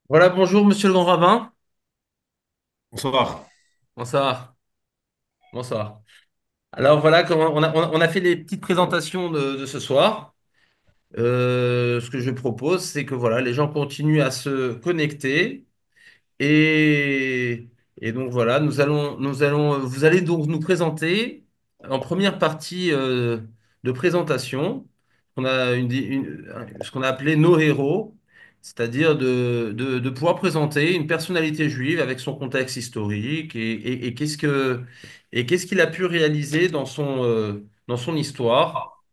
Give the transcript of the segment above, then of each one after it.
Voilà, bonjour Monsieur le Grand Rabbin. Bonsoir. Bonsoir. Bonsoir. Alors voilà, on a fait les petites présentations de ce soir. Ce que je propose, c'est que voilà, les gens continuent à se connecter. Et, et donc voilà, vous allez donc nous présenter en première partie de présentation, ce qu'on a appelé nos héros, c'est-à-dire de pouvoir présenter une personnalité juive avec son contexte historique et qu'est-ce qu'il a pu réaliser dans son histoire.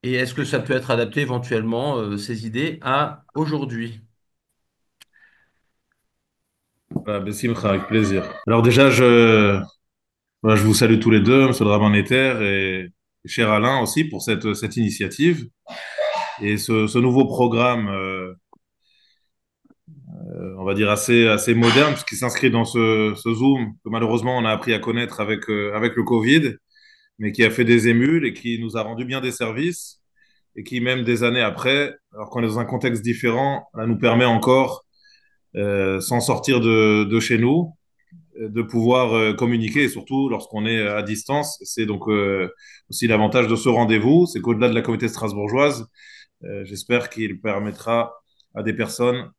Et est-ce que ça peut être adapté éventuellement, ces idées, à aujourd'hui? Voilà, Bessimcha, avec plaisir. Alors déjà, voilà, je vous salue tous les deux, Monsieur le Rabbin Netter et cher Alain aussi pour cette initiative et ce nouveau programme, on va dire assez moderne, puisqu'il s'inscrit dans ce Zoom que malheureusement on a appris à connaître avec le Covid, mais qui a fait des émules et qui nous a rendu bien des services et qui même des années après, alors qu'on est dans un contexte différent, nous permet encore, sans sortir de chez nous, de pouvoir communiquer, et surtout lorsqu'on est à distance. C'est donc aussi l'avantage de ce rendez-vous, c'est qu'au-delà de la communauté strasbourgeoise, j'espère qu'il permettra à des personnes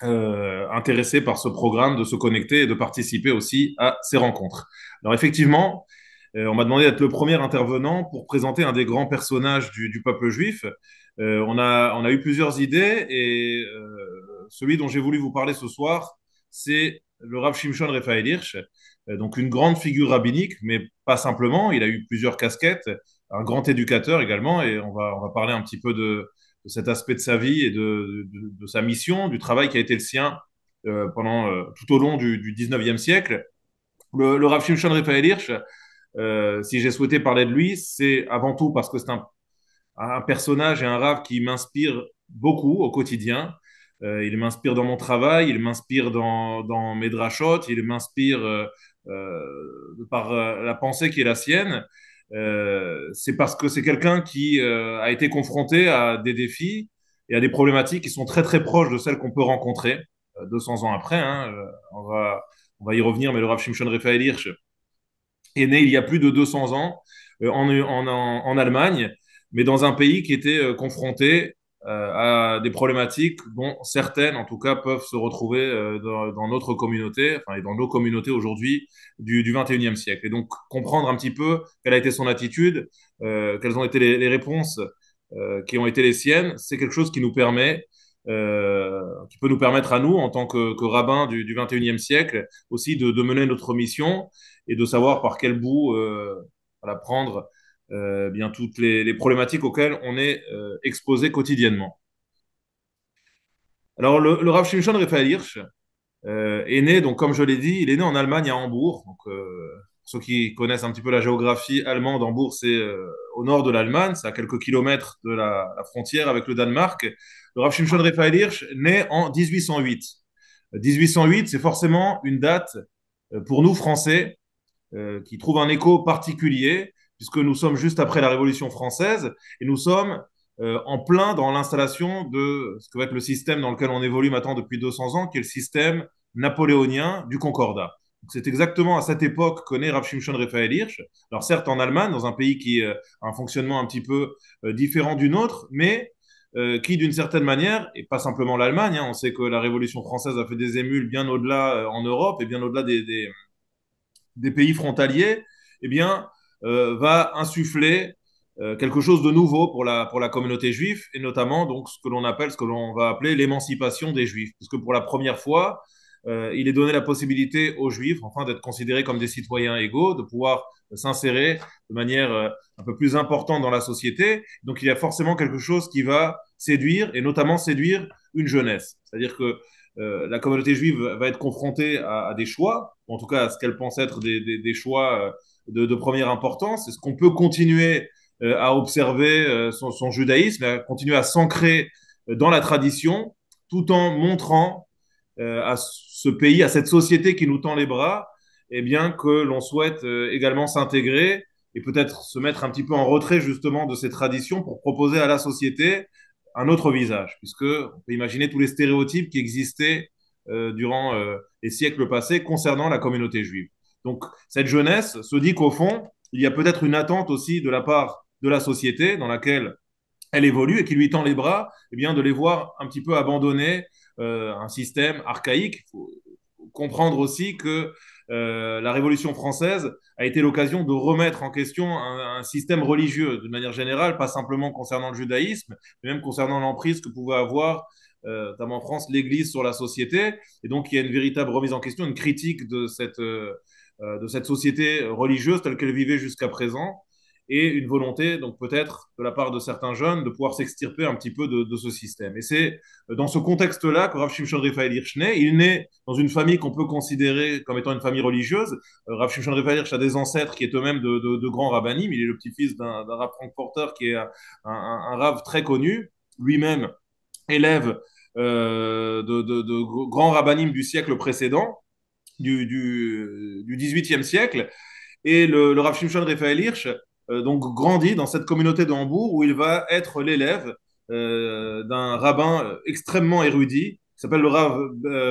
intéressées par ce programme de se connecter et de participer aussi à ces rencontres. Alors effectivement, on m'a demandé d'être le premier intervenant pour présenter un des grands personnages du peuple juif. On a eu plusieurs idées et celui dont j'ai voulu vous parler ce soir, c'est le Rav Shimshon Raphaël Hirsch, donc une grande figure rabbinique, mais pas simplement. Il a eu plusieurs casquettes, un grand éducateur également, et on va parler un petit peu de cet aspect de sa vie et de sa mission, du travail qui a été le sien pendant tout au long du 19e siècle. Le Rav Shimshon Raphaël Hirsch, si j'ai souhaité parler de lui, c'est avant tout parce que c'est un personnage et un Rav qui m'inspire beaucoup au quotidien. Il m'inspire dans mon travail, il m'inspire dans mes drachot, il m'inspire par la pensée qui est la sienne. C'est parce que c'est quelqu'un qui a été confronté à des défis et à des problématiques qui sont très très proches de celles qu'on peut rencontrer 200 ans après. Hein, on va y revenir, mais le Rav Shimshon Raphaël Hirsch est né il y a plus de 200 ans en Allemagne, mais dans un pays qui était confronté à des problématiques dont certaines, en tout cas, peuvent se retrouver dans notre communauté, enfin, et dans nos communautés aujourd'hui du 21e siècle. Et donc, comprendre un petit peu quelle a été son attitude, quelles ont été les réponses qui ont été les siennes, c'est quelque chose qui nous permet, qui peut nous permettre à nous, en tant que rabbins du 21e siècle, aussi de mener notre mission et de savoir par quel bout voilà, prendre bien toutes les problématiques auxquelles on est exposé quotidiennement. Alors, le Rav Shimshon Raphaël Hirsch est né, donc comme je l'ai dit, il est né en Allemagne à Hambourg. Donc, pour ceux qui connaissent un petit peu la géographie allemande, Hambourg, c'est au nord de l'Allemagne, c'est à quelques kilomètres de la frontière avec le Danemark. Le Rav Shimshon Raphaël Hirsch naît en 1808. 1808, c'est forcément une date pour nous Français qui trouve un écho particulier, puisque nous sommes juste après la Révolution française et nous sommes en plein dans l'installation de ce que va être le système dans lequel on évolue maintenant depuis 200 ans, qui est le système napoléonien du Concordat. C'est exactement à cette époque que naît Rav Shimshon Raphaël Hirsch. Alors certes en Allemagne, dans un pays qui a un fonctionnement un petit peu différent du nôtre, mais qui d'une certaine manière, et pas simplement l'Allemagne, hein, on sait que la Révolution française a fait des émules bien au-delà en Europe et bien au-delà des pays frontaliers, eh bien, va insuffler quelque chose de nouveau pour la communauté juive, et notamment donc ce que l'on appelle, ce que l'on va appeler l'émancipation des juifs, puisque pour la première fois, il est donné la possibilité aux juifs, enfin, d'être considérés comme des citoyens égaux, de pouvoir s'insérer de manière un peu plus importante dans la société. Donc, il y a forcément quelque chose qui va séduire, et notamment séduire une jeunesse. C'est-à-dire que la communauté juive va être confrontée à des choix, en tout cas à ce qu'elle pense être des choix de première importance. Est-ce qu'on peut continuer à observer son judaïsme, à continuer à s'ancrer dans la tradition, tout en montrant à ce pays, à cette société qui nous tend les bras, eh bien que l'on souhaite également s'intégrer et peut-être se mettre un petit peu en retrait justement de ces traditions pour proposer à la société un autre visage, puisque on peut imaginer tous les stéréotypes qui existaient durant les siècles passés concernant la communauté juive. Donc cette jeunesse se dit qu'au fond, il y a peut-être une attente aussi de la part de la société dans laquelle elle évolue et qui lui tend les bras, eh bien, de les voir un petit peu abandonner un système archaïque. Il faut comprendre aussi que la Révolution française a été l'occasion de remettre en question un système religieux de manière générale, pas simplement concernant le judaïsme, mais même concernant l'emprise que pouvait avoir, notamment en France, l'Église sur la société. Et donc, il y a une véritable remise en question, une critique de cette société religieuse telle qu'elle vivait jusqu'à présent et une volonté, donc peut-être de la part de certains jeunes, de pouvoir s'extirper un petit peu de ce système. Et c'est dans ce contexte-là que Rav Shimshon Raphaël Hirsch naît. Il naît dans une famille qu'on peut considérer comme étant une famille religieuse. Rav Shimshon Raphaël Hirsch a des ancêtres qui est eux-mêmes de grands rabbinim. Il est le petit-fils d'un Rav Frankfurter qui est un Rav très connu, lui-même élève de grands rabbinim du siècle précédent, du 18e siècle. Et le Rav Shimshon Raphaël Hirsch donc grandit dans cette communauté de Hambourg où il va être l'élève d'un rabbin extrêmement érudit qui s'appelle le Rav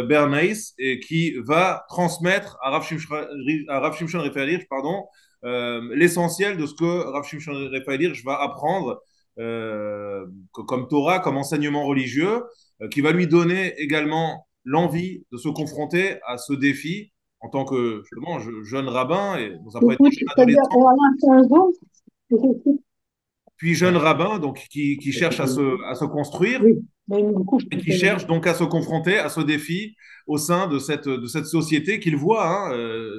Bernays et qui va transmettre à Rav Shimshon Raphaël Hirsch l'essentiel de ce que Rav Shimshon Raphaël Hirsch va apprendre comme Torah, comme enseignement religieux, qui va lui donner également l'envie de se confronter à ce défi en tant que justement jeune rabbin et dans un premier temps Oui, jeune c'est-à-dire adolescent, on va lancer un zoom. puis jeune rabbin, donc qui cherche à se construire Oui, mais du coup, je et peux qui te le dire. cherche donc à se confronter à ce défi au sein de cette société qu'il voit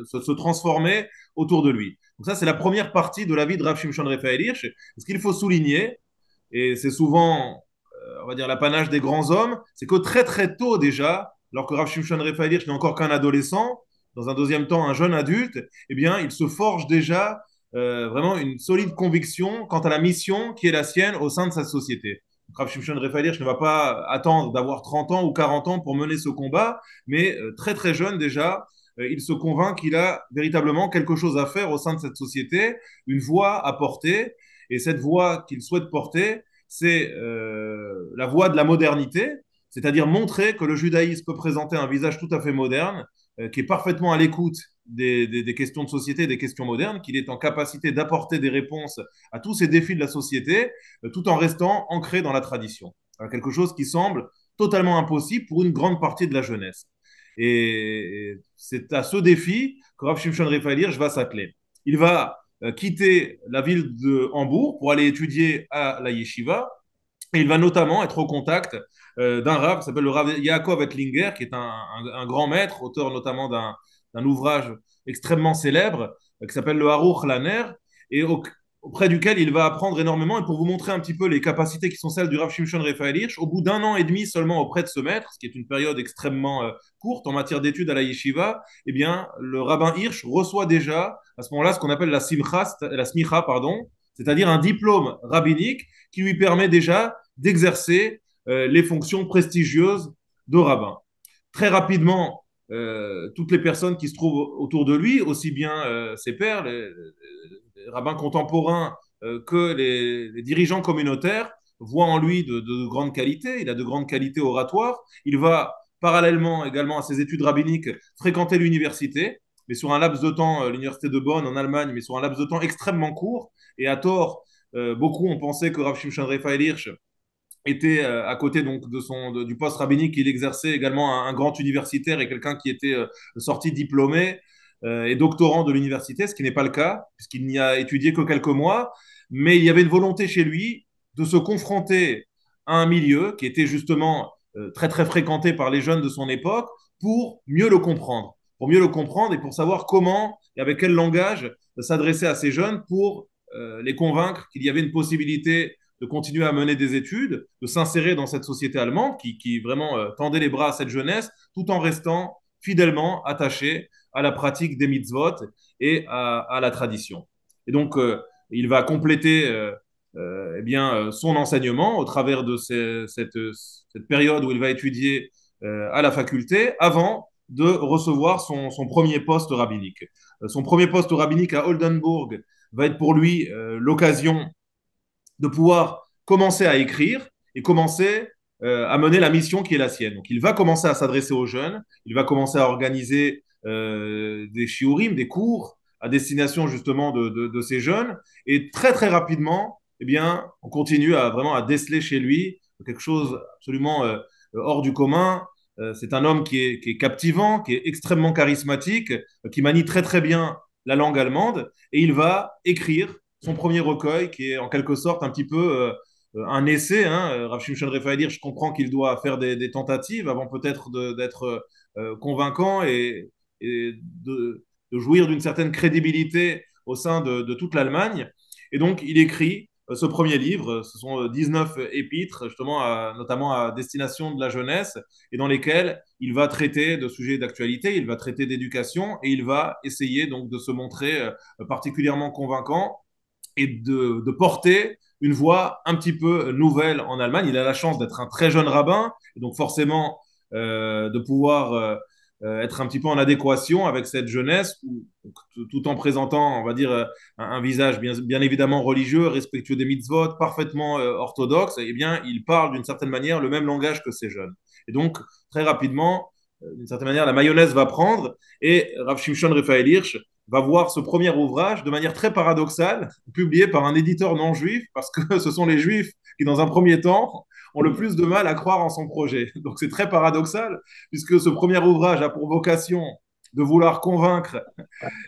se transformer autour de lui. Donc ça, c'est la première partie de la vie de Rav Shimshon Raphaël Hirsch. Ce qu'il faut souligner, et c'est souvent, on va dire, l'apanage des grands hommes, c'est que très très tôt déjà, alors que Rav Shimshon Raphaël Hirsch n'est encore qu'un adolescent, dans un deuxième temps un jeune adulte, eh bien, il se forge déjà vraiment une solide conviction quant à la mission qui est la sienne au sein de sa société. Rav Shimshon Raphaël Hirsch ne va pas attendre d'avoir 30 ans ou 40 ans pour mener ce combat, mais très très jeune déjà, il se convainc qu'il a véritablement quelque chose à faire au sein de cette société, une voix à porter, et cette voix qu'il souhaite porter, c'est la voix de la modernité, c'est-à-dire montrer que le judaïsme peut présenter un visage tout à fait moderne, qui est parfaitement à l'écoute des questions de société, des questions modernes, qu'il est en capacité d'apporter des réponses à tous ces défis de la société, tout en restant ancré dans la tradition. Quelque chose qui semble totalement impossible pour une grande partie de la jeunesse. Et c'est à ce défi que Rav Shimshon Raphaël Hirsch va s'atteler. Il va quitter la ville de Hambourg pour aller étudier à la yeshiva. Et il va notamment être au contact d'un Rav qui s'appelle le Rav Yaakov Ettlinger, qui est un grand maître, auteur notamment d'un ouvrage extrêmement célèbre qui s'appelle le Haruch Laner, et auprès duquel il va apprendre énormément. Et pour vous montrer un petit peu les capacités qui sont celles du Rav Shimshon Raphaël Hirsch, au bout d'un an et demi seulement auprès de ce maître, ce qui est une période extrêmement courte en matière d'études à la yeshiva, eh bien, le rabbin Hirsch reçoit déjà à ce moment-là ce qu'on appelle la smicha, pardon, c'est-à-dire un diplôme rabbinique qui lui permet déjà d'exercer les fonctions prestigieuses de rabbin. Très rapidement, toutes les personnes qui se trouvent autour de lui, aussi bien ses pairs, les rabbins contemporains que les dirigeants communautaires, voient en lui de grandes qualités. Il a de grandes qualités oratoires. Il va, parallèlement également à ses études rabbiniques, fréquenter l'université, mais sur un laps de temps, l'université de Bonn en Allemagne, mais sur un laps de temps extrêmement court. Et à tort, beaucoup ont pensé que Rav Shimshon Raphaël Hirsch était à côté donc du poste rabbinique qu'il exerçait également un grand universitaire et quelqu'un qui était sorti diplômé et doctorant de l'université, ce qui n'est pas le cas puisqu'il n'y a étudié que quelques mois, mais il y avait une volonté chez lui de se confronter à un milieu qui était justement très très fréquenté par les jeunes de son époque pour mieux le comprendre et pour savoir comment et avec quel langage s'adresser à ces jeunes pour les convaincre qu'il y avait une possibilité de continuer à mener des études, de s'insérer dans cette société allemande qui vraiment tendait les bras à cette jeunesse, tout en restant fidèlement attaché à la pratique des mitzvot et à la tradition. Et donc, il va compléter eh bien, son enseignement au travers de cette période où il va étudier à la faculté avant de recevoir son premier poste rabbinique. Son premier poste rabbinique à Oldenburg va être pour lui l'occasion de pouvoir commencer à écrire et commencer à mener la mission qui est la sienne. Donc il va commencer à s'adresser aux jeunes, il va commencer à organiser des shiurim, des cours à destination justement de ces jeunes, et très très rapidement, eh bien, on continue à vraiment à déceler chez lui quelque chose absolument hors du commun. C'est un homme qui est captivant, qui est extrêmement charismatique, qui manie très très bien la langue allemande, et il va écrire son premier recueil, qui est en quelque sorte un petit peu un essai. Hein. Rav Shimshon Raphaël Hirsch, je comprends qu'il doit faire des tentatives avant peut-être d'être convaincant et de jouir d'une certaine crédibilité au sein de toute l'Allemagne. Et donc, il écrit ce premier livre. Ce sont 19 épîtres, justement, notamment à destination de la jeunesse, et dans lesquels il va traiter de sujets d'actualité, il va traiter d'éducation, et il va essayer donc de se montrer particulièrement convaincant et de porter une voix un petit peu nouvelle en Allemagne. Il a la chance d'être un très jeune rabbin, et donc forcément de pouvoir être un petit peu en adéquation avec cette jeunesse, tout en présentant, on va dire, un visage bien évidemment religieux, respectueux des mitzvot, parfaitement orthodoxe. Eh bien, il parle d'une certaine manière le même langage que ces jeunes. Et donc, très rapidement, d'une certaine manière, la mayonnaise va prendre, et Rav Shimshon Raphaël Hirsch va voir ce premier ouvrage de manière très paradoxale, publié par un éditeur non juif, parce que ce sont les juifs qui, dans un premier temps, ont le plus de mal à croire en son projet. Donc c'est très paradoxal, puisque ce premier ouvrage a pour vocation de vouloir convaincre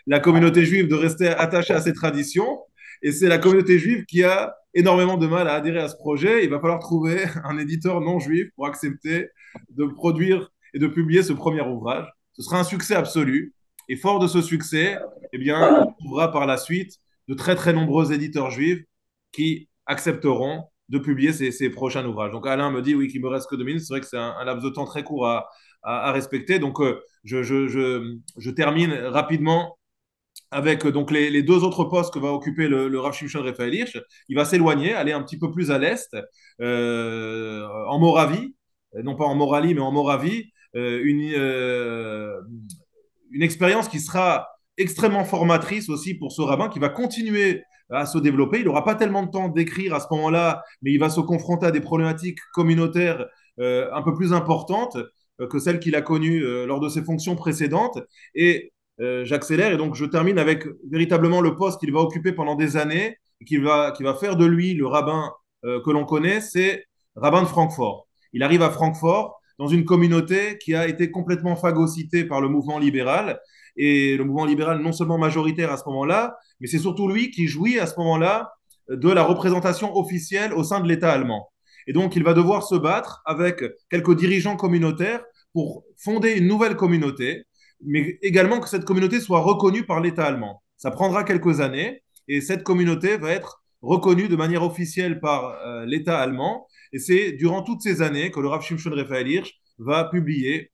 la communauté juive de rester attachée à ses traditions, et c'est la communauté juive qui a énormément de mal à adhérer à ce projet. Il va falloir trouver un éditeur non juif pour accepter de produire et de publier ce premier ouvrage. Ce sera un succès absolu. Et fort de ce succès, eh bien, il trouvera par la suite de très très nombreux éditeurs juifs qui accepteront de publier ces prochains ouvrages. Donc Alain me dit oui qu'il me reste que 2 minutes. C'est vrai que c'est un laps de temps très court à respecter. Donc je termine rapidement avec donc les deux autres postes que va occuper le Rav Shimshon Raphaël Hirsch. Il va s'éloigner, aller un petit peu plus à l'est, en Moravie, non pas en Moralie, mais en Moravie, une expérience qui sera extrêmement formatrice aussi pour ce rabbin qui va continuer à se développer. Il n'aura pas tellement de temps d'écrire à ce moment-là, mais il va se confronter à des problématiques communautaires un peu plus importantes que celles qu'il a connues lors de ses fonctions précédentes. Et j'accélère et donc je termine avec véritablement le poste qu'il va occuper pendant des années et qui va faire de lui le rabbin que l'on connaît, c'est rabbin de Francfort. Il arrive à Francfort dans une communauté qui a été complètement phagocytée par le mouvement libéral. Et le mouvement libéral non seulement majoritaire à ce moment-là, mais c'est surtout lui qui jouit à ce moment-là de la représentation officielle au sein de l'État allemand. Et donc, il va devoir se battre avec quelques dirigeants communautaires pour fonder une nouvelle communauté, mais également que cette communauté soit reconnue par l'État allemand. Ça prendra quelques années et cette communauté va être reconnue de manière officielle par l'État allemand. Et c'est durant toutes ces années que le Rav Shimshon Raphaël Hirsch va publier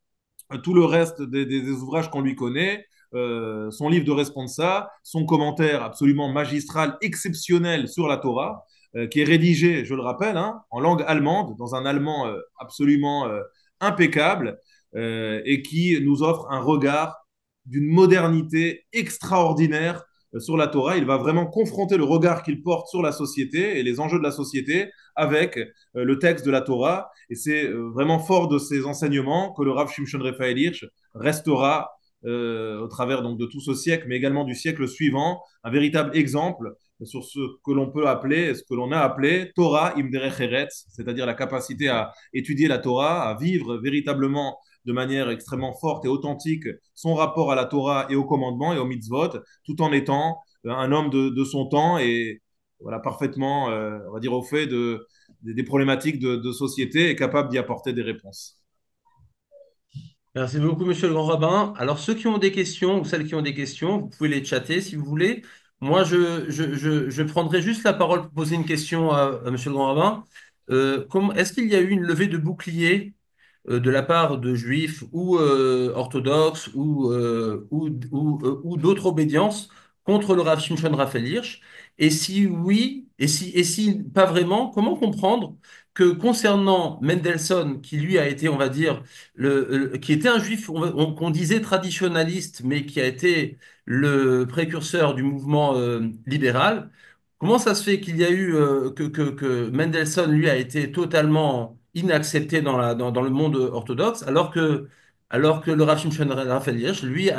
tout le reste des ouvrages qu'on lui connaît, son livre de responsa, son commentaire absolument magistral, exceptionnel sur la Torah, qui est rédigé, je le rappelle, hein, en langue allemande, dans un allemand absolument impeccable, et qui nous offre un regard d'une modernité extraordinaire sur la Torah. Il va vraiment confronter le regard qu'il porte sur la société et les enjeux de la société avec le texte de la Torah. Et c'est vraiment fort de ces enseignements que le Rav Shimshon Raphaël Hirsch restera au travers donc, de tout ce siècle, mais également du siècle suivant, un véritable exemple sur ce que l'on peut appeler, ce que l'on a appelé Torah im derech eretz, c'est-à-dire la capacité à étudier la Torah, à vivre véritablement de manière extrêmement forte et authentique son rapport à la Torah et au commandement et au mitzvot, tout en étant un homme de son temps et voilà, parfaitement, on va dire, au fait des problématiques de société et capable d'y apporter des réponses. Merci beaucoup, monsieur le grand rabbin. Alors, ceux qui ont des questions ou celles qui ont des questions, vous pouvez les chatter si vous voulez. Moi, je prendrai juste la parole pour poser une question à monsieur le grand rabbin. Est-ce qu'il y a eu une levée de bouclier de la part de juifs ou orthodoxes ou d'autres obédiences contre le Rav Shimshon Raphaël Hirsch? Et si oui, et si pas vraiment, comment comprendre que concernant Mendelssohn, qui lui a été, on va dire, qui était un juif qu'on disait traditionnaliste, mais qui a été le précurseur du mouvement libéral, Comment ça se fait qu'il y a eu que Mendelssohn, lui, a été totalement inaccepté dans le monde orthodoxe, alors que le Rav Shimshon Raphaël Hirsch, lui,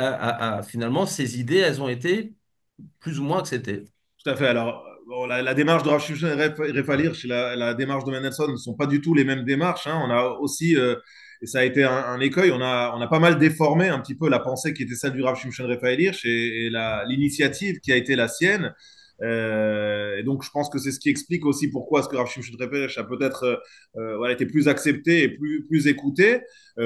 finalement, ses idées, elles ont été plus ou moins acceptées. Tout à fait. Alors, bon, la démarche de Rav Shimshon Raphaël Hirsch et la démarche de Mendelssohn ne sont pas du tout les mêmes démarches, hein. On a aussi, et ça a été un écueil, on a pas mal déformé un petit peu la pensée qui était celle du Rav Shimshon Raphaël Hirsch et l'initiative qui a été la sienne. Et donc, je pense que c'est ce qui explique aussi pourquoi ce que Rav Shimshon Raphaël Hirsch a peut-être voilà, été plus accepté et plus écouté.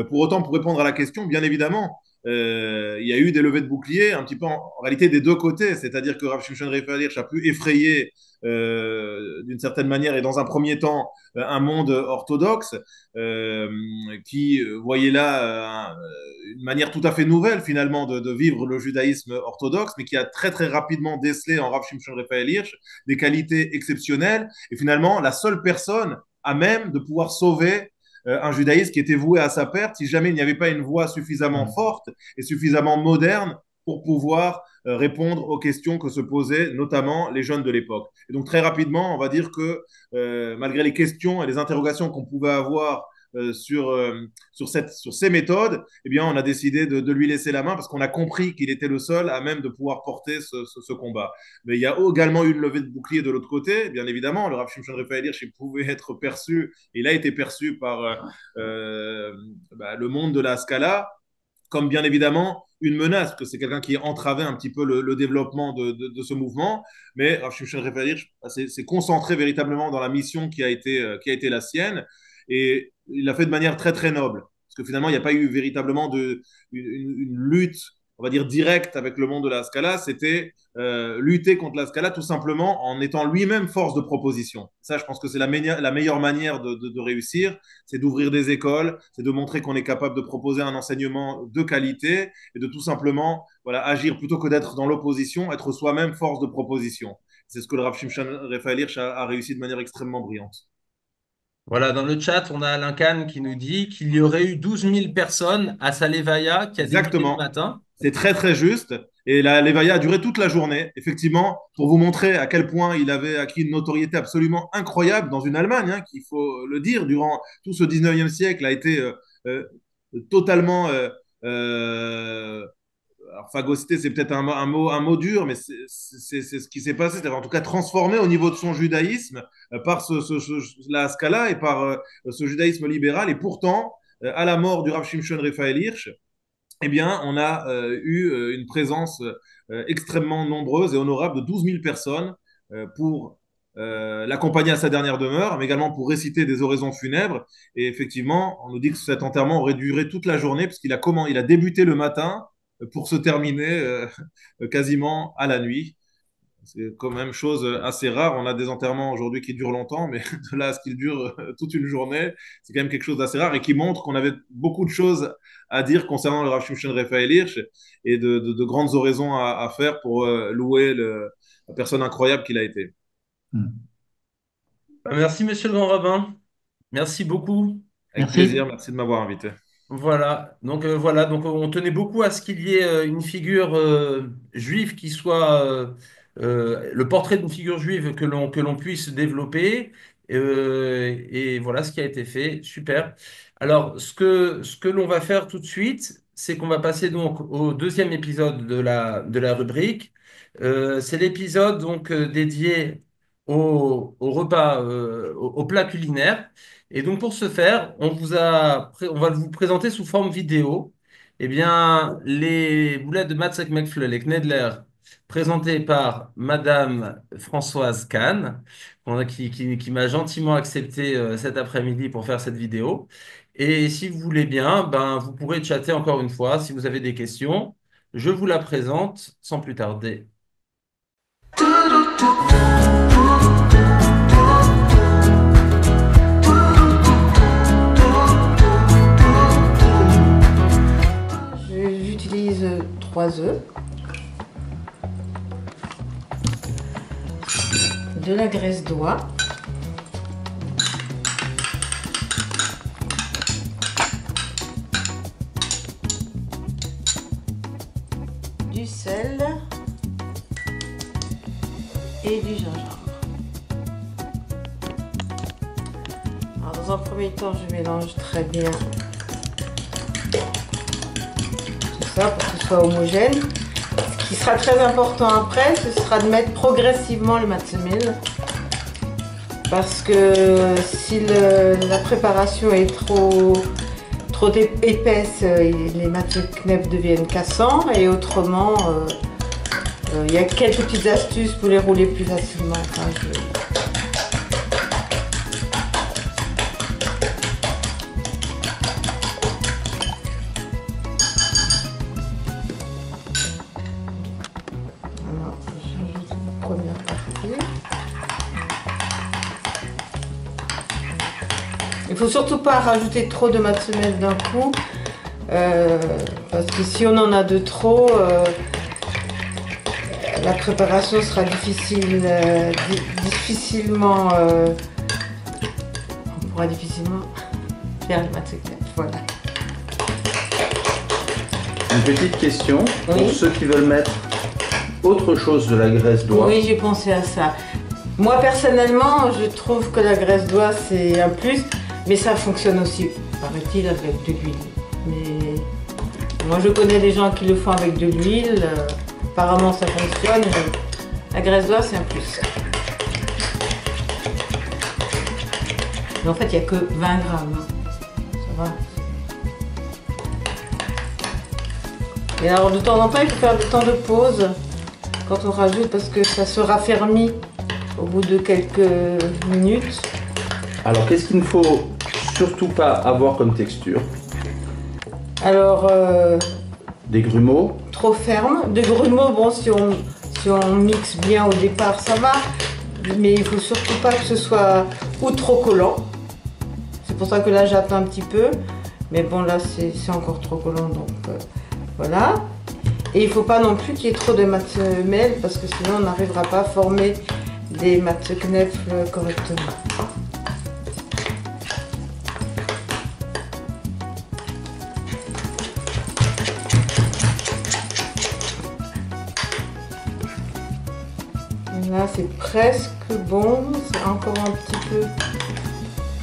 Pour autant, pour répondre à la question, bien évidemment, il y a eu des levées de boucliers un petit peu en réalité des deux côtés, c'est-à-dire que Rav Shimshon Raphaël Hirsch a pu effrayer d'une certaine manière et dans un premier temps un monde orthodoxe qui voyait là une manière tout à fait nouvelle finalement de vivre le judaïsme orthodoxe, mais qui a très très rapidement décelé en Rav Shimshon Raphaël Hirsch des qualités exceptionnelles et finalement la seule personne à même de pouvoir sauver un judaïsme qui était voué à sa perte si jamais il n'y avait pas une voix suffisamment forte et suffisamment moderne pour pouvoir répondre aux questions que se posaient notamment les jeunes de l'époque. Et donc très rapidement, on va dire que malgré les questions et les interrogations qu'on pouvait avoir sur ces méthodes, eh bien, on a décidé de lui laisser la main parce qu'on a compris qu'il était le seul à même de pouvoir porter ce combat. Mais il y a également eu une levée de bouclier de l'autre côté, bien évidemment. Le Rav Shimshon Raphaël Hirsch pouvait être perçu, il a été perçu par le monde de la Scala comme bien évidemment une menace, parce que c'est quelqu'un qui entravait un petit peu le développement de ce mouvement. Mais Rav Shimshon Raphaël Hirsch s'est concentré véritablement dans la mission qui a été la sienne, et il l'a fait de manière très très noble. Parce que finalement, il n'y a pas eu véritablement une lutte, on va dire, directe avec le monde de la Scala. C'était lutter contre la Scala tout simplement en étant lui-même force de proposition. Ça, je pense que c'est la meilleure manière de réussir, c'est d'ouvrir des écoles, c'est de montrer qu'on est capable de proposer un enseignement de qualité et de tout simplement voilà, agir plutôt que d'être dans l'opposition, être soi-même force de proposition. C'est ce que le Rav Shimshon Raphaël Hirsch a réussi de manière extrêmement brillante. Voilà, dans le chat, on a Alain Kahn qui nous dit qu'il y aurait eu 12 000 personnes à sa Levaya qui a débuté le Exactement. matin. C'est très très juste. Et la Levaya a duré toute la journée, effectivement, pour vous montrer à quel point il avait acquis une notoriété absolument incroyable dans une Allemagne, hein, qu'il faut le dire, durant tout ce 19e siècle, a été euh, totalement alors, phagocyté, c'est peut-être un mot dur, mais c'est ce qui s'est passé, c'est en tout cas transformé au niveau de son judaïsme par la Scala et par ce judaïsme libéral. Et pourtant, à la mort du Rav Shimshon Raphaël Hirsch, eh bien, on a eu une présence extrêmement nombreuse et honorable de 12 000 personnes pour l'accompagner à sa dernière demeure, mais également pour réciter des oraisons funèbres. Et effectivement, on nous dit que cet enterrement aurait duré toute la journée, puisqu'il a débuté le matin pour se terminer quasiment à la nuit. C'est quand même chose assez rare. On a des enterrements aujourd'hui qui durent longtemps, mais de là à ce qu'ils durent toute une journée, c'est quand même quelque chose d'assez rare et qui montre qu'on avait beaucoup de choses à dire concernant le Rav Shimshon Raphaël Hirsch et de grandes oraisons à faire pour louer la personne incroyable qu'il a été. Hmm. Merci, monsieur le grand rabbin. Merci beaucoup. Avec plaisir, Merci. merci de m'avoir invité. Voilà, donc on tenait beaucoup à ce qu'il y ait une figure juive qui soit le portrait d'une figure juive que l'on puisse développer. Et voilà ce qui a été fait. Super. Alors, ce que l'on va faire tout de suite, c'est qu'on va passer donc au deuxième épisode de la rubrique. C'est l'épisode donc dédié au repas, au plat culinaire. Et donc pour ce faire, on va vous présenter sous forme vidéo, eh bien, les boulettes de Matzek McFleu, les Knedler, présentées par Madame Françoise Kahn, qui m'a gentiment accepté cet après-midi pour faire cette vidéo. Et si vous voulez bien, ben, vous pourrez chatter encore une fois si vous avez des questions. Je vous la présente sans plus tarder. J'utilise 3 œufs, de la graisse d'oie, du sel et du gingembre. dans un premier temps, je mélange très bien tout ça pour que ce soit homogène. Ce qui sera très important après, ce sera de mettre progressivement le matsemel. Parce que si la préparation est trop épaisse, les matseknef deviennent cassants et autrement, il y a quelques petites astuces pour les rouler plus facilement. Enfin, alors, j'ajoute la première partie. Il ne faut surtout pas rajouter trop de matsemel d'un coup, parce que si on en a de trop, la préparation sera difficilement, on pourra difficilement faire le matseknef. Voilà. Une petite question pour Oui. ceux qui veulent mettre autre chose de la graisse d'oie. Oui, j'ai pensé à ça. Moi personnellement, je trouve que la graisse d'oie c'est un plus, mais ça fonctionne aussi, paraît-il, avec de l'huile. Mais moi je connais des gens qui le font avec de l'huile, apparemment ça fonctionne, mais la graisse d'oie c'est un plus. Mais en fait il n'y a que 20 grammes, hein. Ça va. Et alors de temps en temps il faut faire des temps de pause quand on rajoute parce que ça se raffermit au bout de quelques minutes. Alors, qu'est-ce qu'il ne faut surtout pas avoir comme texture? Alors, Des grumeaux. trop ferme. De grumeaux, bon, si on mixe bien au départ, ça va. Mais il faut surtout pas que ce soit ou trop collant. C'est pour ça que là, j'attends un petit peu. Mais bon, là, c'est encore trop collant, donc voilà. Et il ne faut pas non plus qu'il y ait trop de matsemel, parce que sinon, on n'arrivera pas à former des matseknef correctement. Là c'est presque bon, c'est encore un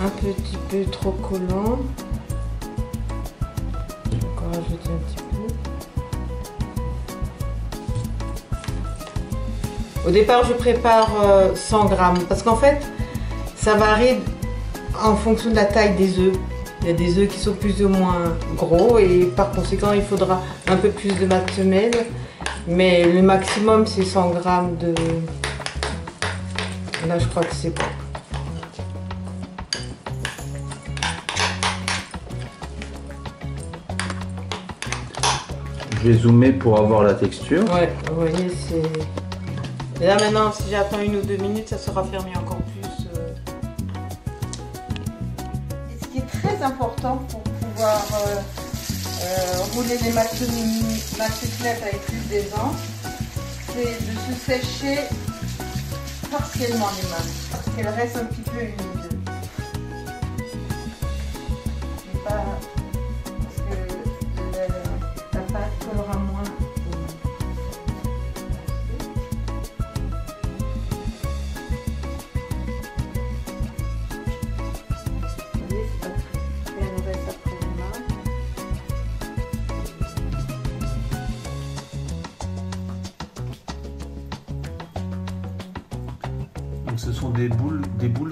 petit peu trop collant. Je vais encore ajouter un petit peu. Au départ je prépare 100 grammes parce qu'en fait ça varie en fonction de la taille des œufs. Il y a des œufs qui sont plus ou moins gros et par conséquent il faudra un peu plus de matsemel. Mais le maximum c'est 100 grammes de... Là, je crois que c'est bon. Je vais zoomer pour avoir la texture. Ouais, vous voyez, c'est... Et là, maintenant, si j'attends 1 ou 2 minutes, ça sera fermé encore plus. Et ce qui est très important pour pouvoir rouler les matseknef avec plus d'aisance, c'est de se sécher partiellement les mains, parce qu'elles restent un petit peu humides. Mais pas parce que la pâte collera moins. Vous voyez, c'est pas très bien, le reste après les mains. Donc, ce sont des boules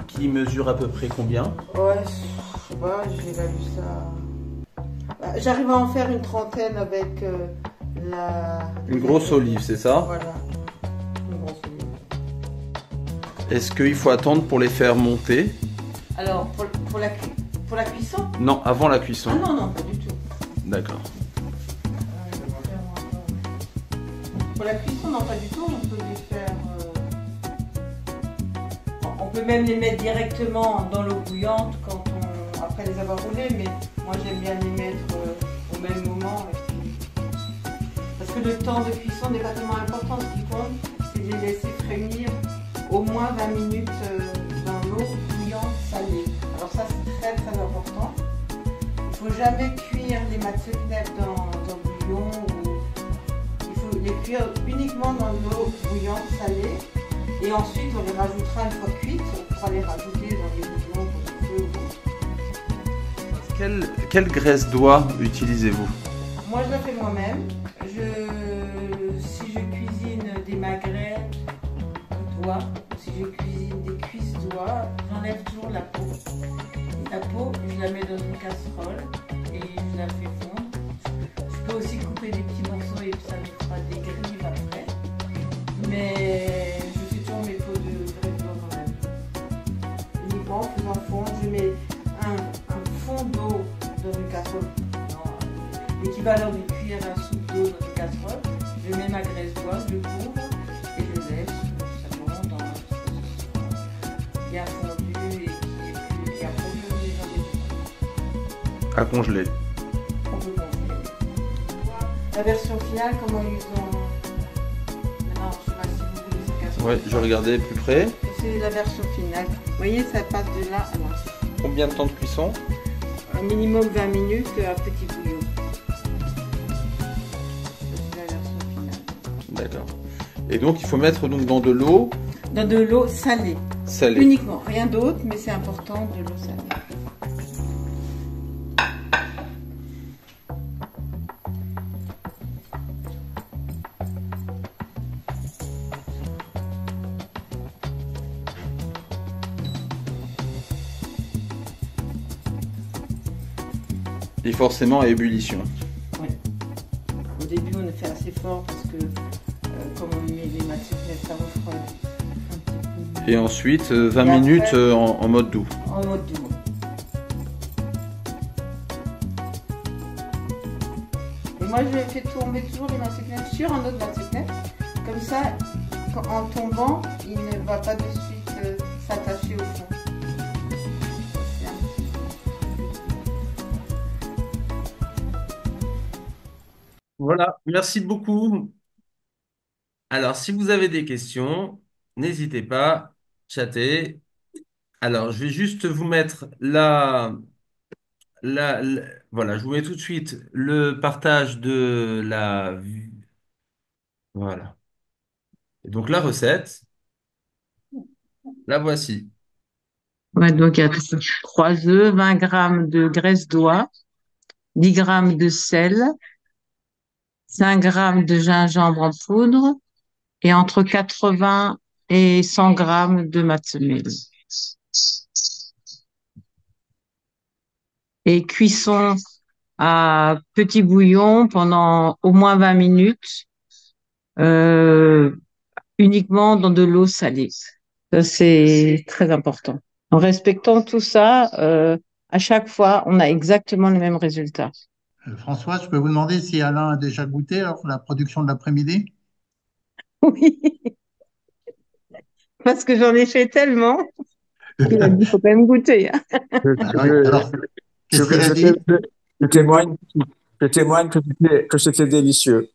qui mesurent à peu près combien? Ouais, je sais pas, j'ai pas vu ça. Bah, j'arrive à en faire une trentaine avec Une grosse olive, c'est ça? Voilà, une grosse olive. Est-ce qu'il faut attendre pour les faire monter? Alors, pour la cuisson? Non, avant la cuisson. Ah non, non, pas du tout. D'accord. Pour la cuisson, non, pas du tout. On peut les faire. On peut même les mettre directement dans l'eau bouillante après les avoir roulés, mais moi j'aime bien les mettre au même moment. Parce que le temps de cuisson n'est pas tellement important. Ce qui compte, c'est de les laisser frémir au moins 20 minutes dans l'eau bouillante salée. Alors ça, c'est très très important. Il ne faut jamais cuire les matseknef dans un bouillon. Il faut les cuire uniquement dans l'eau bouillante salée. Et ensuite, on les rajoutera une fois cuites. On pourra les rajouter dans les bouillons comme le feu ou autre. Quelle graisse d'oie utilisez-vous? Moi, je la fais moi-même. Si je cuisine des magrets d'oie, si je cuisine des cuisses d'oie, j'enlève toujours la peau. La peau, je la mets dans une casserole et je la fais fondre. Je peux aussi couper des petits morceaux et ça me fera des grives après. Mais je fais toujours mes pots de graisse d'oie moi-même. Uniquement en faisant fondre, je mets un fond d'eau dans une casserole. L'équivalent d'une cuillère à soupe d'eau dans une casserole. Je mets ma graisse d'oie, je couvre et je laisse ça monte dans bien fondu et qui a fondu À congeler. on peut congeler. La version finale, comment ils ont. Maintenant, je sais pas si vous voulez cette casserole. Ouais, je regardais plus près. C'est la version finale. Vous voyez, ça passe de là à là. Combien de temps de cuisson? Un minimum 20 minutes à petit bouillon. C'est la version finale. D'accord. Et donc, il faut mettre donc dans de l'eau Dans de l'eau salée. salée. Uniquement, rien d'autre, mais c'est important de l'eau salée. Et forcément à ébullition. Ouais. Au début, on a fait assez fort parce que, comme on met les matières, ça refroidit un petit peu. Et ensuite, 20 Et après- minutes en mode doux. En mode doux. Et moi, je fais tomber toujours les matzeknef sur un autre matzeknef. Comme ça, en tombant, il ne va pas de suite s'attacher au fond. C'est un petit peu. Voilà, merci beaucoup. Alors, si vous avez des questions, n'hésitez pas, chatter. Alors, je vais juste vous mettre voilà, je vous mets tout de suite le partage de la, voilà. Et donc, la recette, la voici. Ouais, donc il y a 3 œufs, 20 grammes de graisse d'oie, 10 grammes de sel, 5 grammes de gingembre en poudre et entre 80 et 100 grammes de matzo-meal. Et cuisson à petit bouillon pendant au moins 20 minutes, euh, uniquement dans de l'eau salée. Ça, c'est très important. En respectant tout ça, à chaque fois, on a exactement le même résultat. François, je peux vous demander si Alain a déjà goûté alors, la production de l'après-midi? Oui, parce que j'en ai fait tellement qu'il a dit, il faut quand même goûter, hein. Je, Alors, je, qu'est-ce qu'il a je, dit? je- je témoigne, je témoigne que c'était délicieux.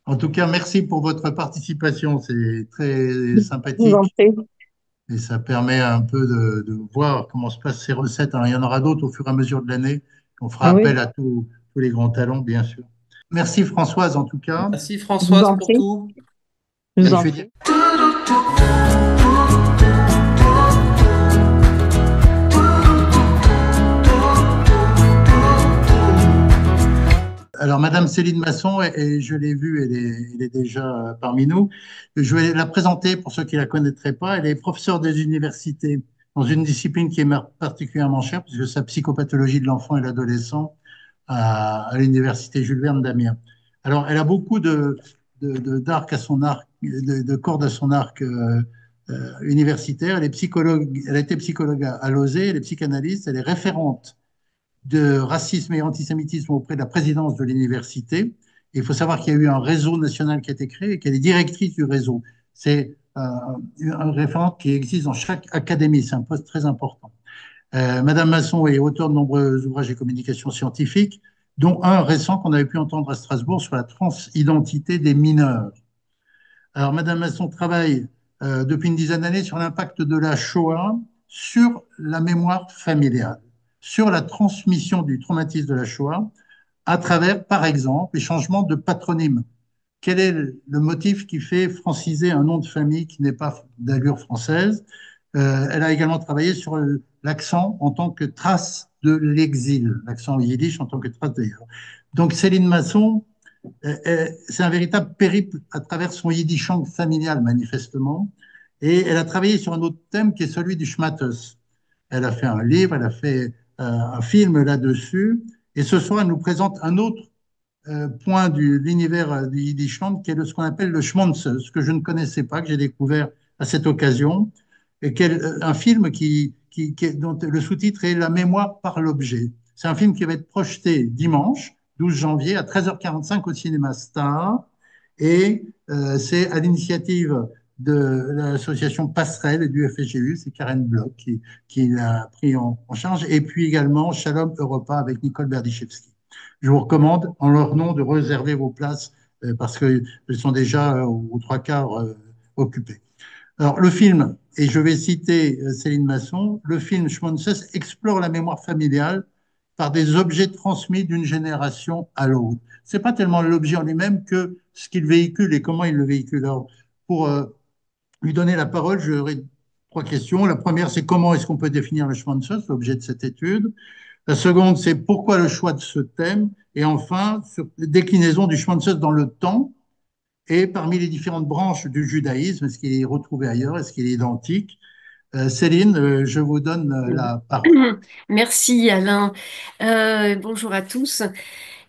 En tout cas, merci pour votre participation. C'est très Je vous en sympathique prie. et ça permet un peu de voir comment se passent ces recettes. Alors, il y en aura d'autres au fur et à mesure de l'année. On fera Ah oui, appel à tous les grands talents, bien sûr. Merci Françoise, en tout cas. Merci je vous Françoise en pour prie. tout. Je vous Je en vais prie. dire- Alors, Madame Céline Masson, et je l'ai vue, elle est déjà parmi nous. Je vais la présenter pour ceux qui la connaîtraient pas. Elle est professeure des universités dans une discipline qui est particulièrement chère, puisque sa psychopathologie de l'enfant et l'adolescent à l'université Jules Verne d'Amiens. Alors, elle a beaucoup d'arcs à son arc, de cordes à son arc universitaire. Elle est psychologue, elle a été psychologue à Lausanne, elle est psychanalyste, elle est référente de racisme et antisémitisme auprès de la présidence de l'université. Et il faut savoir qu'il y a eu un réseau national qui a été créé et qu'elle est directrice du réseau. C'est un référent qui existe dans chaque académie. C'est un poste très important. Madame Masson est auteure de nombreux ouvrages et communications scientifiques, dont un récent qu'on avait pu entendre à Strasbourg sur la transidentité des mineurs. Alors, Madame Masson travaille depuis une dizaine d'années sur l'impact de la Shoah sur la mémoire familiale, sur la transmission du traumatisme de la Shoah, à travers, par exemple, les changements de patronyme. Quel est le motif qui fait franciser un nom de famille qui n'est pas d'allure française? Elle a également travaillé sur l'accent en tant que trace de l'exil, l'accent yiddish en tant que trace d'ailleurs. Donc Céline Masson, c'est un véritable périple à travers son yiddishang familial, manifestement. Et elle a travaillé sur un autre thème qui est celui du schmattes. Elle a fait un livre, elle a fait un film là-dessus. Et ce soir, elle nous présente un autre point de l'univers du Yiddishland, qui est ce qu'on appelle le schmonze, ce que je ne connaissais pas, que j'ai découvert à cette occasion, et un film dont le sous-titre est La mémoire par l'objet. C'est un film qui va être projeté dimanche, 12 janvier, à 13h45 au cinéma Star, et c'est à l'initiative de l'association Passerelle et du FSGU, c'est Karen Bloch qui l'a pris en charge, et puis également Shalom Europa avec Nicole Berdichevski. Je vous recommande en leur nom de réserver vos places parce qu'elles sont déjà aux trois quarts occupées. Alors, le film, et je vais citer Céline Masson, le film Schmonces explore la mémoire familiale par des objets transmis d'une génération à l'autre. Ce n'est pas tellement l'objet en lui-même que ce qu'il véhicule et comment il le véhicule. Alors, pour lui donner la parole, j'aurai trois questions. La première, c'est comment est-ce qu'on peut définir le Schmonces, l'objet de cette étude. La seconde, c'est pourquoi le choix de ce thème. Et enfin, sur les déclinaisons du Schmonces dans le temps et parmi les différentes branches du judaïsme, est-ce qu'il est retrouvé ailleurs, est-ce qu'il est identique? Céline, je vous donne la parole. Merci Alain. Bonjour à tous.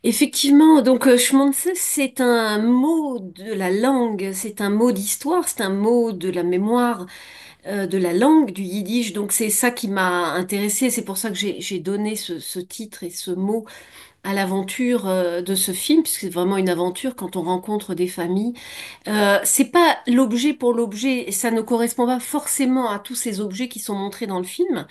Effectivement, donc Schmonze, c'est un mot de la langue, c'est un mot d'histoire, c'est un mot de la mémoire de la langue du yiddish. Donc c'est ça qui m'a intéressée. C'est pour ça que j'ai donné ce titre et ce mot à l'aventure de ce film, puisque c'est vraiment une aventure quand on rencontre des familles. C'est pas l'objet pour l'objet, et ça ne correspond pas forcément à tous ces objets qui sont montrés dans le film.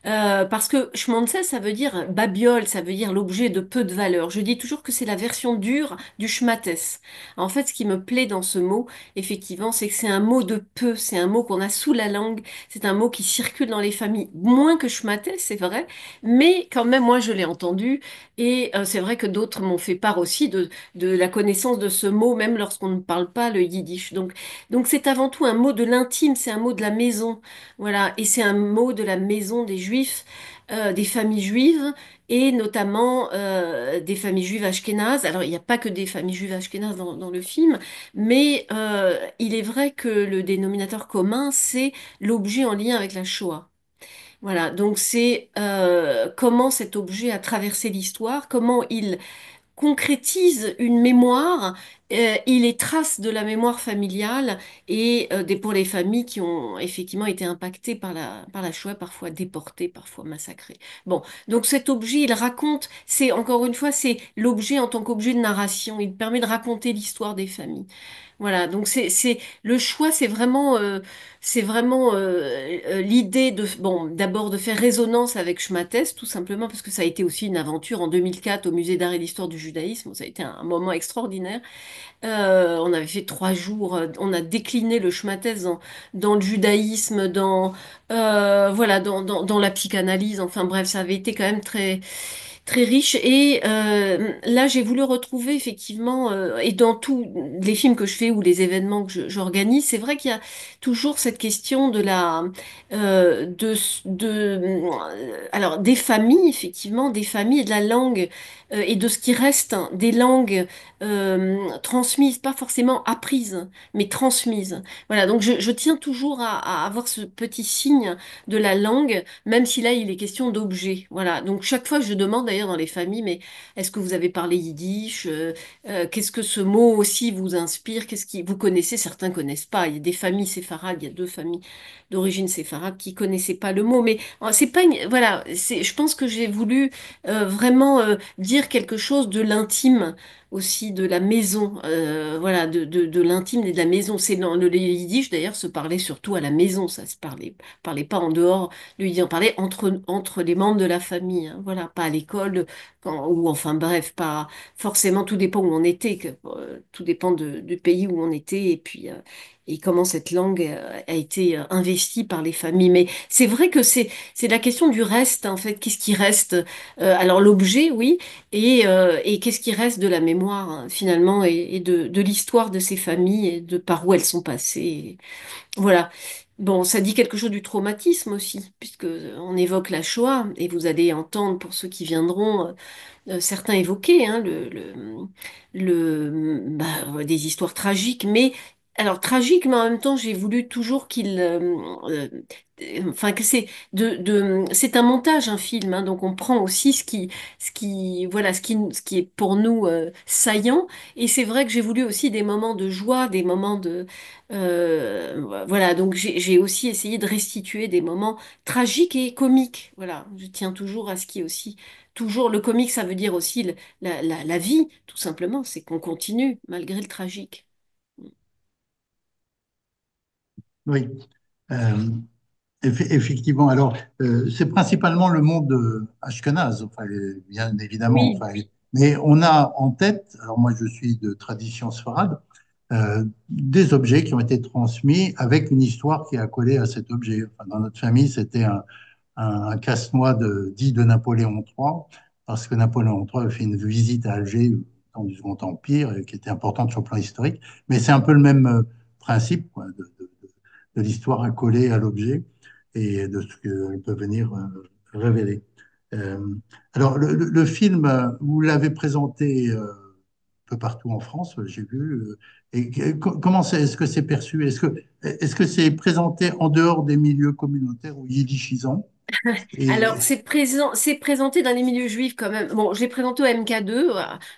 Parce que schmonze, ça veut dire babiole, ça veut dire l'objet de peu de valeur. Je dis toujours que c'est la version dure du schmattes. En fait, ce qui me plaît dans ce mot, effectivement, c'est que c'est un mot de peu, c'est un mot qu'on a sous la langue, c'est un mot qui circule dans les familles, moins que schmattes, c'est vrai, mais quand même, moi, je l'ai entendu, et c'est vrai que d'autres m'ont fait part aussi de la connaissance de ce mot, même lorsqu'on ne parle pas le yiddish. Donc c'est avant tout un mot de l'intime, c'est un mot de la maison. Voilà, et c'est un mot de la maison des Juifs, des familles juives, et notamment des familles juives ashkénazes. Alors, il n'y a pas que des familles juives ashkénazes dans le film, mais il est vrai que le dénominateur commun, c'est l'objet en lien avec la Shoah. Voilà, donc c'est comment cet objet a traversé l'histoire, comment il concrétise une mémoire, il est trace de la mémoire familiale et pour les familles qui ont effectivement été impactées par la Shoah, parfois déportées, parfois massacrées. Bon, donc cet objet, il raconte, c'est encore une fois, c'est l'objet en tant qu'objet de narration, il permet de raconter l'histoire des familles. Voilà, donc le choix, c'est vraiment l'idée de, bon, d'abord de faire résonance avec Schmattes, tout simplement parce que ça a été aussi une aventure en 2004 au Musée d'art et d'histoire du judaïsme. Ça a été un moment extraordinaire. On avait fait 3 jours, on a décliné le Schmattes dans le judaïsme, voilà, dans la psychanalyse. Enfin bref, ça avait été quand même très riche. Et là, j'ai voulu retrouver effectivement, et dans tous les films que je fais ou les événements que j'organise, c'est vrai qu'il y a toujours cette question de alors des familles, effectivement, des familles et de la langue et de ce qui reste hein, des langues transmises, pas forcément apprises, mais transmises. Voilà, donc je tiens toujours à avoir ce petit signe de la langue, même si là il est question d'objet. Voilà, donc chaque fois je demande d'ailleurs dans les familles, mais est-ce que vous avez parlé yiddish? Qu'est-ce que ce mot aussi vous inspire? Qu'est-ce qui vous connaissez? Certains connaissent pas. Il y a des familles séfarades, il y a 2 familles d'origine séfarade qui connaissaient pas le mot, mais c'est pas voilà, je pense que j'ai voulu vraiment dire quelque chose de l'intime aussi de la maison, voilà, de l'intime et de la maison. C'est dans le yiddish d'ailleurs se parlait surtout à la maison, ça se parlait pas en dehors de yiddish, on parlait entre les membres de la famille, hein, voilà, pas à l'école, ou enfin bref, pas forcément, tout dépend où on était, tout dépend du pays où on était, et puis et comment cette langue a été investie par les familles. Mais c'est vrai que c'est la question du reste, en fait, qu'est-ce qui reste? Alors l'objet, oui, et qu'est-ce qui reste de la mémoire, hein, finalement, et de l'histoire de ces familles et de par où elles sont passées. Voilà. Bon, ça dit quelque chose du traumatisme aussi, puisque on évoque la Shoah, et vous allez entendre, pour ceux qui viendront, certains évoquaient hein, des histoires tragiques, mais alors tragiques, mais en même temps, j'ai voulu toujours enfin que c'est un montage, un film, hein, donc on prend aussi voilà, ce qui est pour nous saillant, et c'est vrai que j'ai voulu aussi des moments de joie, des moments voilà, donc j'ai aussi essayé de restituer des moments tragiques et comiques, voilà, je tiens toujours à ce qui est aussi toujours, le comique, ça veut dire aussi la vie, tout simplement. C'est qu'on continue malgré le tragique. Oui. Euh, Effectivement. Alors, c'est principalement le monde ashkénaze, enfin, bien évidemment. Oui. Enfin, mais on a en tête, alors moi je suis de tradition sfarade, des objets qui ont été transmis avec une histoire qui est accolée à cet objet. Enfin, dans notre famille, c'était un casse-noix dit de Napoléon III, parce que Napoléon III a fait une visite à Alger au temps du Second Empire, qui était importante sur le plan historique. Mais c'est un peu le même principe quoi, de l'histoire accolée à l'objet et de ce qu'elle peut venir révéler. Euh, alors, le film, vous l'avez présenté un peu partout en France, j'ai vu. Et comment est-ce que c'est perçu? Est-ce que c'est présenté en dehors des milieux communautaires ou yiddishisants? Alors, Et c'est présenté dans les milieux juifs quand même. Bon, je l'ai présenté au MK2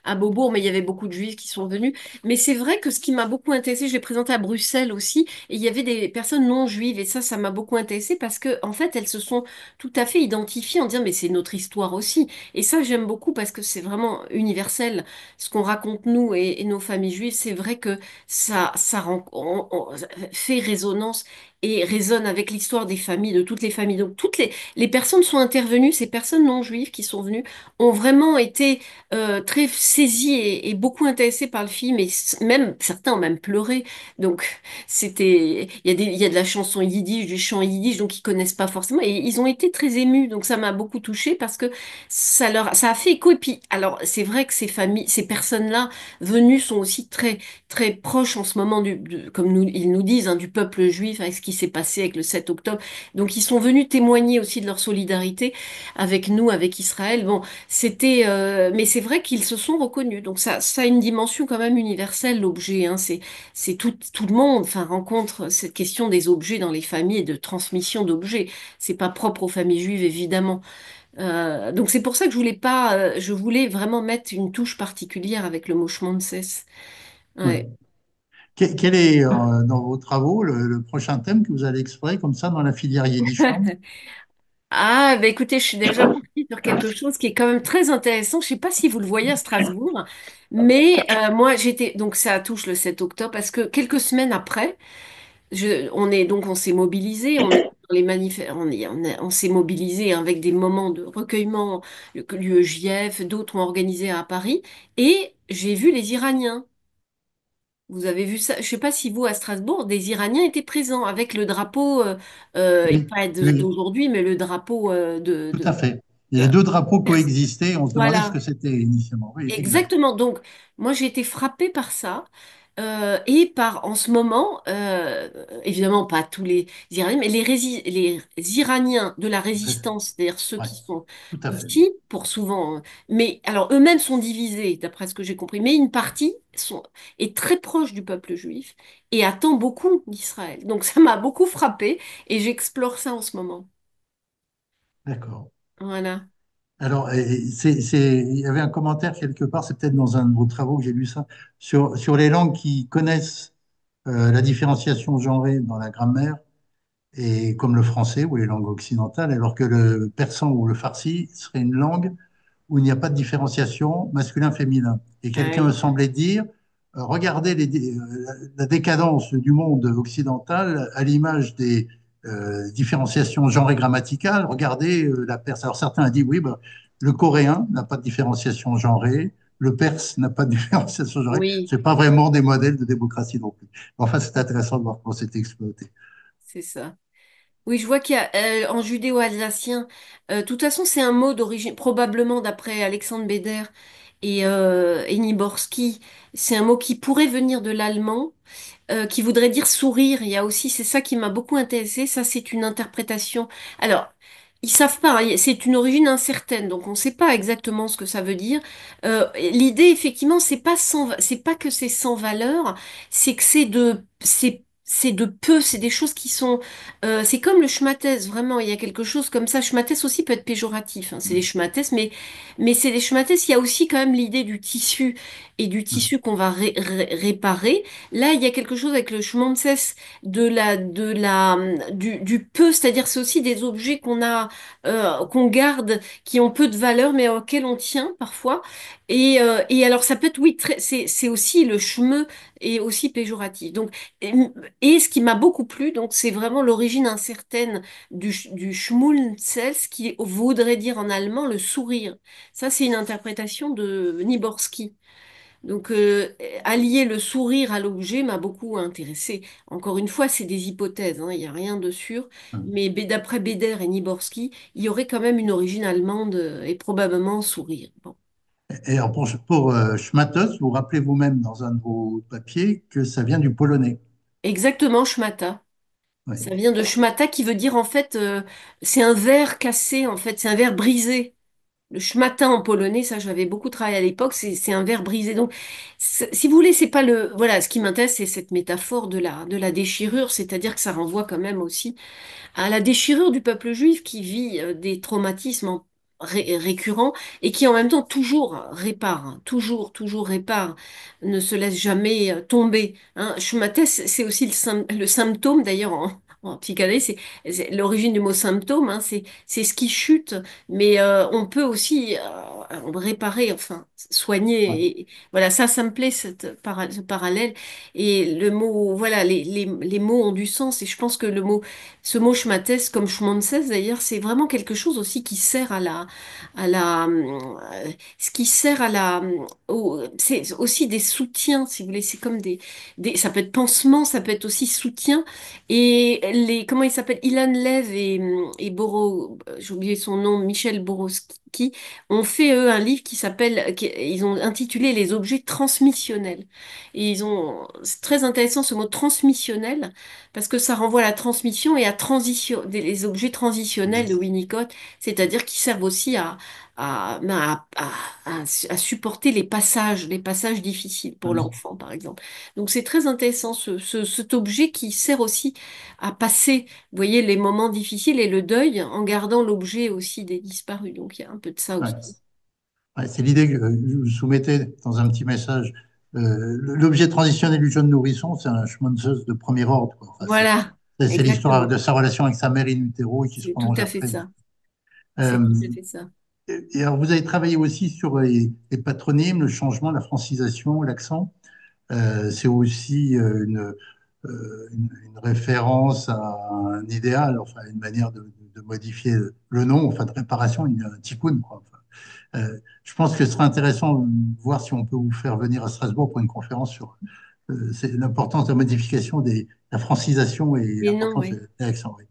à Beaubourg, mais il y avait beaucoup de juifs qui sont venus. Mais c'est vrai que ce qui m'a beaucoup intéressé, je l'ai présenté à Bruxelles aussi, et il y avait des personnes non juives, et ça m'a beaucoup intéressé parce que, en fait, elles se sont tout à fait identifiées en disant, mais c'est notre histoire aussi. Et ça, j'aime beaucoup parce que c'est vraiment universel. Ce qu'on raconte nous et nos familles juives, c'est vrai que fait résonance et résonne avec l'histoire des familles, de toutes les familles. Donc, les personnes sont intervenues, ces personnes non juives qui sont venues ont vraiment été très saisies et beaucoup intéressées par le film et même certains ont même pleuré. Donc il y a de la chanson yiddish, du chant yiddish, donc ils connaissent pas forcément et ils ont été très émus. Donc ça m'a beaucoup touchée parce que ça a fait écho. Et puis alors c'est vrai que ces familles, ces personnes-là venues sont aussi très proches en ce moment comme ils nous disent, hein, du peuple juif avec ce qui s'est passé avec le 7 octobre. Donc ils sont venus témoigner aussi de leur solidarité avec nous, avec Israël. Bon, mais c'est vrai qu'ils se sont reconnus. Donc ça a une dimension quand même universelle, l'objet, hein. C'est tout le monde, enfin, rencontre cette question des objets dans les familles et de transmission d'objets. C'est pas propre aux familles juives, évidemment. Donc c'est pour ça que je voulais vraiment mettre une touche particulière avec le mot Shmonses. oui. Ouais. Quel est, dans vos travaux, le prochain thème que vous allez explorer comme ça dans la filière yiddisham? Ah, bah écoutez, je suis déjà partie sur quelque chose qui est quand même très intéressant. Je ne sais pas si vous le voyez à Strasbourg, mais moi j'étais donc ça touche le 7 octobre parce que quelques semaines après, on s'est mobilisé, on est dans les on s'est mobilisé avec des moments de recueillement que l'UEJF, d'autres ont organisé à Paris, et j'ai vu les Iraniens. Vous avez vu ça? Je ne sais pas si vous, à Strasbourg, des Iraniens étaient présents avec le drapeau, et Oui, pas oui, d'aujourd'hui, mais le drapeau tout à fait. Les euh, deux drapeaux coexistaient, on se demandait ce que voilà. c'était initialement. Oui, exact. Exactement. Donc, moi, j'ai été frappée par ça. Et par, en ce moment, évidemment, pas tous les Iraniens, mais les Iraniens de la résistance, c'est-à-dire ceux Ouais, qui sont tout à fait. ici, pour souvent, mais alors eux-mêmes sont divisés, d'après ce que j'ai compris, mais une partie est très proche du peuple juif et attend beaucoup d'Israël. Donc, ça m'a beaucoup frappée et j'explore ça en ce moment. D'accord. Voilà. Alors, il y avait un commentaire quelque part, c'est peut-être dans un de vos travaux que j'ai lu ça, sur les langues qui connaissent la différenciation genrée dans la grammaire, et comme le français ou les langues occidentales, alors que le persan ou le farsi serait une langue où il n'y a pas de différenciation masculin-féminin. Et Ah quelqu'un me oui. semblait dire, regardez la décadence du monde occidental à l'image des différenciations genrées grammaticales. Regardez la Perse. Alors certains ont dit, oui, bah, le coréen n'a pas de différenciation genrée, le perse n'a pas de différenciation genrée. Oui, C'est pas vraiment des modèles de démocratie non plus. Enfin, c'est intéressant de voir comment c'est exploité. c'est ça. Oui, je vois qu'il y a en judéo-alsacien, de toute façon, c'est un mot d'origine, probablement d'après Alexandre Beder, et Niborski, c'est un mot qui pourrait venir de l'allemand, qui voudrait dire sourire. Il y a aussi, c'est ça qui m'a beaucoup intéressé. Ça, c'est une interprétation. Alors, ils savent pas, hein, c'est une origine incertaine, donc on ne sait pas exactement ce que ça veut dire. L'idée, effectivement, c'est pas que c'est sans valeur, c'est que c'est de peu, c'est des choses qui sont, c'est comme le schmattès, vraiment. Il y a quelque chose comme ça. Schmattès aussi peut être péjoratif, hein, c'est des schmattès, mais c'est des schmattès. Il y a aussi quand même l'idée du tissu et du tissu qu'on va réparer. Là, il y a quelque chose avec le schmonzes du peu, c'est-à-dire c'est aussi des objets qu'on garde, qui ont peu de valeur, mais auxquels on tient parfois. Et alors, ça peut être, oui, c'est aussi le schmeu et aussi péjoratif. Donc, et, et ce qui m'a beaucoup plu, donc, c'est vraiment l'origine incertaine du Schmunzels, qui voudrait dire en allemand le sourire. Ça, c'est une interprétation de Niborski. Donc, allier le sourire à l'objet m'a beaucoup intéressé. Encore une fois, c'est des hypothèses, hein, il n'y a rien de sûr. Mais d'après Beder et Niborski, il y aurait quand même une origine allemande et probablement sourire. Bon. Et alors pour Schmatteux, vous rappelez vous-même dans un de vos papiers que ça vient du polonais. Exactement, schmata. Oui. Ça vient de schmata qui veut dire en fait, c'est un verre cassé, en fait, c'est un verre brisé. Le schmata en polonais, ça j'avais beaucoup travaillé à l'époque, c'est un verre brisé. Donc, si vous voulez, c'est pas le. Voilà, ce qui m'intéresse, c'est cette métaphore de la déchirure, c'est-à-dire que ça renvoie quand même aussi à la déchirure du peuple juif qui vit des traumatismes récurrents et qui en même temps toujours répare, hein, toujours répare, ne se laisse jamais tomber. Hein. Schmattès, c'est aussi le symptôme, d'ailleurs en psychanalyse, c'est l'origine du mot symptôme, hein, c'est ce qui chute, mais on peut aussi réparer, enfin Ouais. soigner. Et voilà, ça me plaît, ce parallèle. Et le mot, voilà, les mots ont du sens et je pense que ce mot schmattès, comme schmonzes d'ailleurs, c'est vraiment quelque chose aussi qui sert ce qui sert c'est aussi des soutiens, si vous voulez. C'est comme ça peut être pansement, ça peut être aussi soutien. Et comment il s'appelle, Ilan Lev et j'ai oublié son nom, Michel Borowski, ont fait eux un livre ils ont intitulé Les objets transmissionnels. C'est très intéressant ce mot transmissionnel parce que ça renvoie à la transmission et à les objets transitionnels de Winnicott, c'est-à-dire qui servent aussi ben, à supporter les passages difficiles pour l'enfant, par exemple. Donc c'est très intéressant cet objet qui sert aussi à passer, vous voyez, les moments difficiles et le deuil en gardant l'objet aussi des disparus. Donc il y a un peu de ça Ouais. aussi. Ouais, c'est l'idée que je vous soumettais dans un petit message. L'objet transitionnel du jeune nourrisson, c'est un schmonzeuse de premier ordre, quoi. Enfin, Voilà, c'est l'histoire exactement. de sa relation avec sa mère in utero et qui se C'est tout prolonge à fait après. ça. C'est Euh, tout à fait ça. et alors, vous avez travaillé aussi sur les patronymes, le changement, la francisation, l'accent. C'est aussi une référence à un idéal, enfin une manière de modifier le nom, enfin de réparation, un tikkun, quoi. Enfin, je pense que ce serait intéressant de voir si on peut vous faire venir à Strasbourg pour une conférence sur l'importance de la modification la francisation et Mais non, l'importance oui. des accents. Oui.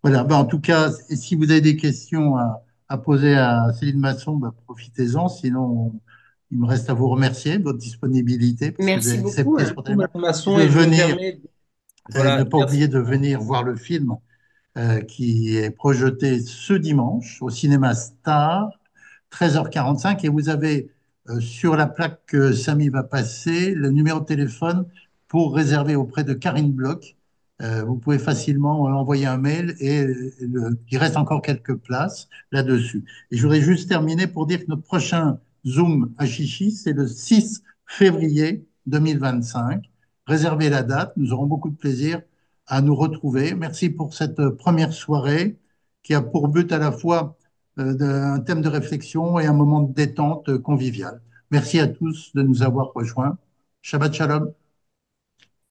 Voilà, ben, en tout cas, si vous avez des questions à poser à Céline Masson, ben, profitez-en. Sinon, il me reste à vous remercier de votre disponibilité parce que vous Merci avez beaucoup, accepté hein. spontanément Madame Masson, de et je me venir, permets, ne voilà, pas merci. oublier de venir voir le film qui est projeté ce dimanche au cinéma Star, 13h45. Et vous avez sur la plaque que Samy va passer le numéro de téléphone pour réserver auprès de Karine Bloch. Vous pouvez facilement envoyer un mail et il reste encore quelques places là-dessus. Et je voudrais juste terminer pour dire que notre prochain Zoom à Chichi, c'est le 6 février 2025. Réservez la date, nous aurons beaucoup de plaisir à nous retrouver. Merci pour cette première soirée qui a pour but à la fois un thème de réflexion et un moment de détente conviviale. Merci à tous de nous avoir rejoints. Shabbat Shalom.